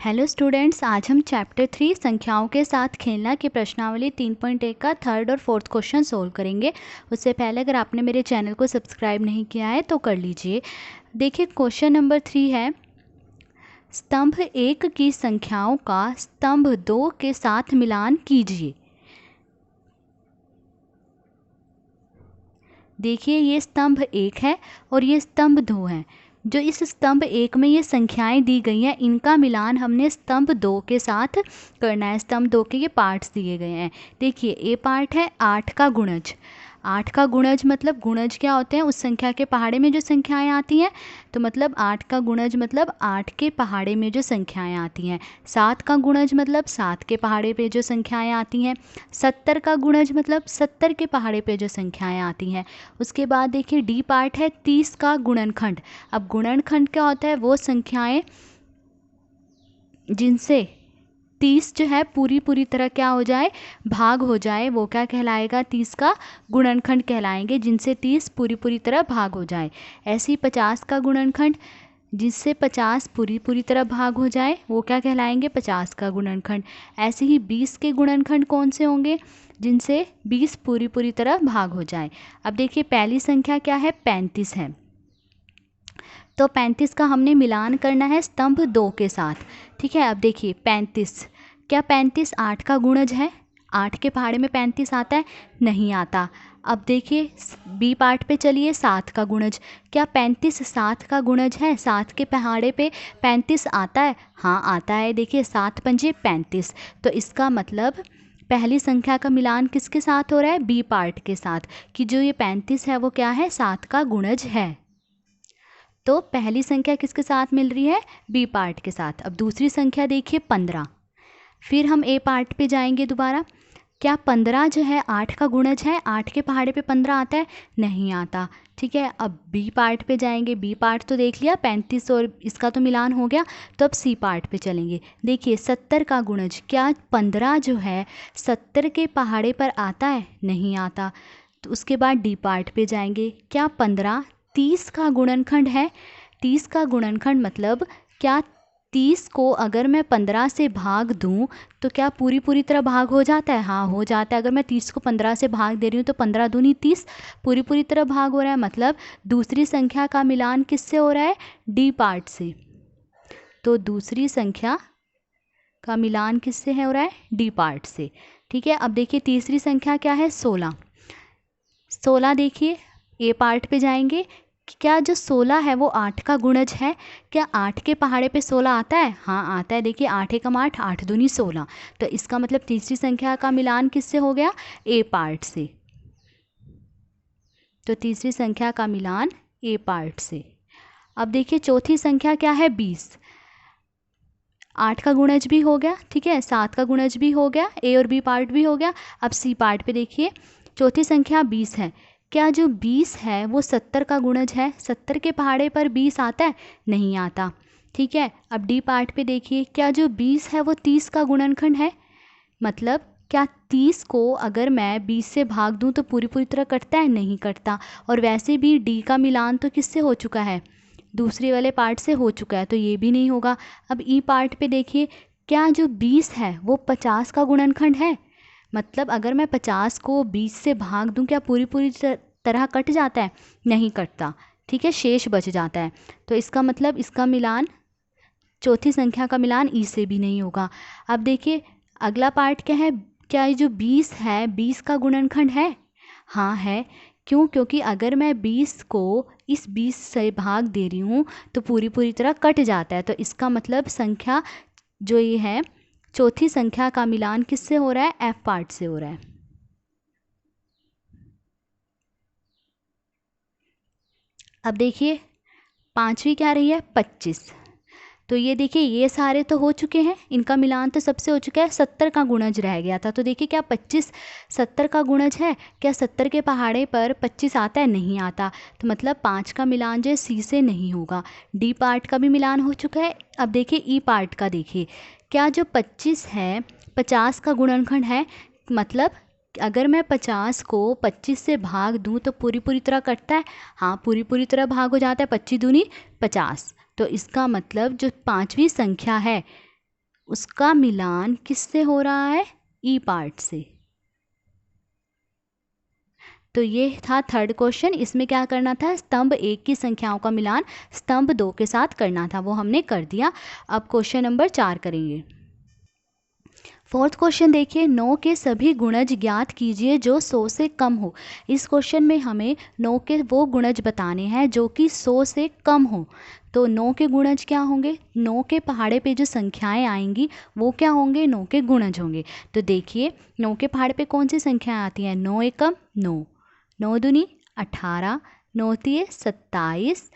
Hello students, आज हम chapter 3 संख्याओं के साथ खेलना की प्रश्नावली 3.1 का थर्ड और फोर्थ क्वेश्चन सोल्व करेंगे। उससे पहले अगर आपने मेरे चैनल को सब्सक्राइब नहीं किया है तो कर लीजिए। देखिए क्वेश्चन नंबर 3 है, स्तंभ 1 की संख्याओं का स्तंभ 2 के साथ मिलान कीजिए। देखिए ये स्तंभ 1 है और ये स्तंभ 2 है। जो इस स्तंभ 1 में ये संख्याएं दी गई हैं, इनका मिलान हमने स्तंभ 2 के साथ करना है। स्तंभ 2 के ये पार्ट्स दिए गए हैं। देखिए ए पार्ट है 8 का गुणज। 8 का गुणज मतलब गुणज क्या होते हैं, उस संख्या के पहाड़े में जो संख्याएं आती हैं, तो मतलब 8 का गुणज मतलब 8 के पहाड़े में जो संख्याएं आती हैं। 7 का गुणज मतलब 7 के पहाड़े पे जो संख्याएं आती हैं। 70 का गुणज मतलब 70 के पहाड़े पे जो संख्याएं आती हैं। उसके बाद देखिए डी पार्ट है 30 का गुणनखंड। अब गुणनखंड क्या होता है, वो संख्याएं जिनसे 30 जो है पूरी तरह क्या हो जाए, भाग हो जाए, वो क्या कहलाएगा, 30 का गुणनखंड कहलाएंगे, जिनसे 30 पूरी तरह भाग हो जाए। ऐसे ही 50 का गुणनखंड, जिससे 50 पूरी तरह भाग हो जाए, वो क्या कहलाएंगे, 50 का गुणनखंड। ऐसे ही 20 के गुणनखंड कौन से होंगे, जिनसे 20 पूरी तरह भाग हो जाए। अब देखिए पहली संख्या क्या है, 35 है, तो 35 का हमने मिलान करना है स्तंभ 2 के साथ। ठीक है, अब देखिए 35, क्या 35 8 का गुणज है? 8 के पहाड़े में 35 आता है? नहीं आता। अब देखिए बी पार्ट पे चलिए, 7 का गुणज, क्या 35 7 का गुणज है? 7 के पहाड़े पे 35 आता है? हाँ आता है। देखिए 7 पंजे 35, तो इसका मतलब पहली संख्या का मिलान किसके साथ हो रहा है, बी पार्ट के साथ, कि जो ये 35 है वो क्या है, 7 का गुणज है। तो पहली संख्या किसके साथ मिल रही है, बी पार्ट के साथ। अब दूसरी संख्या देखिए 15, फिर हम ए पार्ट पे जाएंगे दोबारा। क्या 15 जो है 8 का गुणज है? 8 के पहाड़े पे 15 आता है? नहीं आता। ठीक है, अब बी पार्ट पे जाएंगे। बी पार्ट तो देख लिया, 35 और इसका तो मिलान हो गया। तो अब सी पार्ट पे चलेंगे। देखिए 70 का गुणज, क्या 15 जो है 70 के पहाड़े पर आता है? नहीं आता। तो उसके बाद डी पार्ट पे जाएंगे। क्या 15 30 का गुणनखंड है? 30 का गुणनखंड मतलब क्या 30 को अगर मैं 15 से भाग दूं तो क्या पूरी तरह भाग हो जाता है? हाँ हो जाता है। अगर मैं 30 को 15 से भाग दे रही हूँ तो 15 दूनी 30, पूरी तरह भाग हो रहा है। मतलब दूसरी संख्या का मिलान किससे हो रहा है, डी पार्ट से। तो दूसरी संख्या का मिलान किससे है, हो रहा है, डी पार्ट से। ठीक है, अब देखिए तीसरी संख्या क्या है, 16। 16 देखिए ए पार्ट पे जाएंगे। क्या जो 16 है वो 8 का गुणज है? क्या 8 के पहाड़े पे 16 आता है? हाँ आता है। देखिए 8 एकम 8, 8 दूनी 16, तो इसका मतलब तीसरी संख्या का मिलान किससे हो गया, ए पार्ट से। तो तीसरी संख्या का मिलान ए पार्ट से। अब देखिए चौथी संख्या क्या है, 20। 8 का गुणज भी हो गया, ठीक है, 7 का गुणज भी हो गया, ए और बी पार्ट भी हो गया। अब सी पार्ट पे देखिए, चौथी संख्या 20 है। क्या जो 20 है वो 70 का गुणज है? 70 के पहाड़े पर 20 आता है? नहीं आता। ठीक है, अब डी पार्ट पे देखिए, क्या जो 20 है वो 30 का गुणनखंड है? मतलब क्या 30 को अगर मैं 20 से भाग दूं तो पूरी तरह कटता है? नहीं कटता। और वैसे भी डी का मिलान तो किससे हो चुका है, दूसरे वाले पार्ट से हो चुका है, तो ये भी नहीं होगा। अब ई पार्ट पे देखिए, क्या जो 20 है वो 50 का गुणनखंड है? मतलब अगर मैं 50 को 20 से भाग दूं क्या पूरी तरह कट जाता है? नहीं कटता। ठीक है, शेष बच जाता है। तो इसका मतलब इसका मिलान, चौथी संख्या का मिलान ई से भी नहीं होगा। अब देखिए अगला पार्ट क्या है, क्या ये जो 20 है 20 का गुणनखंड है? हाँ है। क्यों? क्योंकि अगर मैं 20 को इस 20 से भाग दे रही हूँ तो पूरी तरह कट जाता है। तो इसका मतलब संख्या जो ये है, चौथी संख्या का मिलान किससे हो रहा है, एफ पार्ट से हो रहा है। अब देखिए पांचवी क्या रही है, 25। तो ये देखिए ये सारे तो हो चुके हैं, इनका मिलान तो सबसे हो चुका है। 70 का गुणज रह गया था। तो देखिए क्या 25 70 का गुणज है? क्या 70 के पहाड़े पर 25 आता है? नहीं आता। तो मतलब 5 का मिलान जो है सी से नहीं होगा। डी पार्ट का भी मिलान हो चुका है। अब देखिए ई पार्ट का देखिए, क्या जो 25 है 50 का गुणनखंड है? मतलब अगर मैं 50 को 25 से भाग दूं तो पूरी तरह कटता है? हाँ पूरी तरह भाग हो जाता है। 25 दूनी 50। तो इसका मतलब जो पांचवी संख्या है उसका मिलान किससे हो रहा है? ई पार्ट से। तो ये था थर्ड क्वेश्चन। इसमें क्या करना था? स्तंभ 1 की संख्याओं का मिलान स्तंभ 2 के साथ करना था, वो हमने कर दिया। अब क्वेश्चन नंबर 4 करेंगे। फोर्थ क्वेश्चन देखिए, 9 के सभी गुणज ज्ञात कीजिए जो 100 से कम हो। इस क्वेश्चन में हमें 9 के वो गुणज बताने हैं जो कि 100 से कम हो। तो 9 के गुणज क्या होंगे? 9 के पहाड़े पे जो संख्याएं आएंगी वो क्या होंगे? 9 के गुणज होंगे। तो देखिए 9 के पहाड़े पे कौन सी संख्याएं आती हैं? 9 एकम 9, 9 दूनी 18, 9 तिये 27,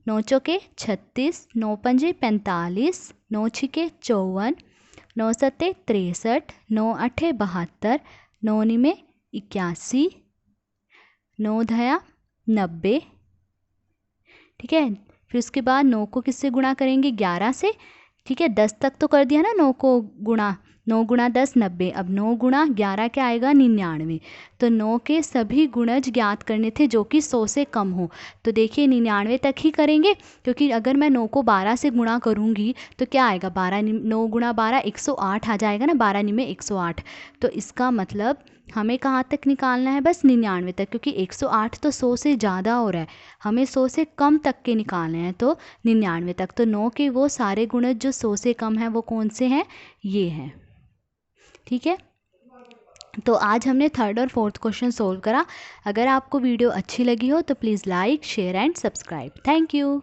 9 चौके 36, 9 पंजे 45, 9 छिके 54, 9 सत्ते 63, 9 अठे 72, 9 निमे 81, 9 धया 90। ठीक है, फिर उसके बाद 9 को किससे गुणा करेंगे? 11 से। ठीक है, 10 तक तो कर दिया ना 9 को गुणा, 9 गुणा 10 90। अब 9 गुणा 11 क्या आएगा? 99। तो 9 के सभी गुणज ज्ञात करने थे जो कि 100 से कम हो। तो देखिए 99 तक ही करेंगे, क्योंकि अगर मैं 9 को 12 से गुणा करूँगी तो क्या आएगा? 9 गुणा 12 108 आ जाएगा ना, 12 निमे 108। तो इसका मतलब हमें कहाँ तक निकालना है? बस 99 तक, क्योंकि 108 तो 100 से ज़्यादा हो रहा है, हमें 100 से कम तक के निकालने हैं। तो 99 तक। तो 9 के वो सारे गुणज जो 100 से कम हैं वो कौन से हैं? ये हैं। ठीक है, तो आज हमने थर्ड और फोर्थ क्वेश्चन सोल्व करा। अगर आपको वीडियो अच्छी लगी हो तो please like, share and subscribe. Thank you.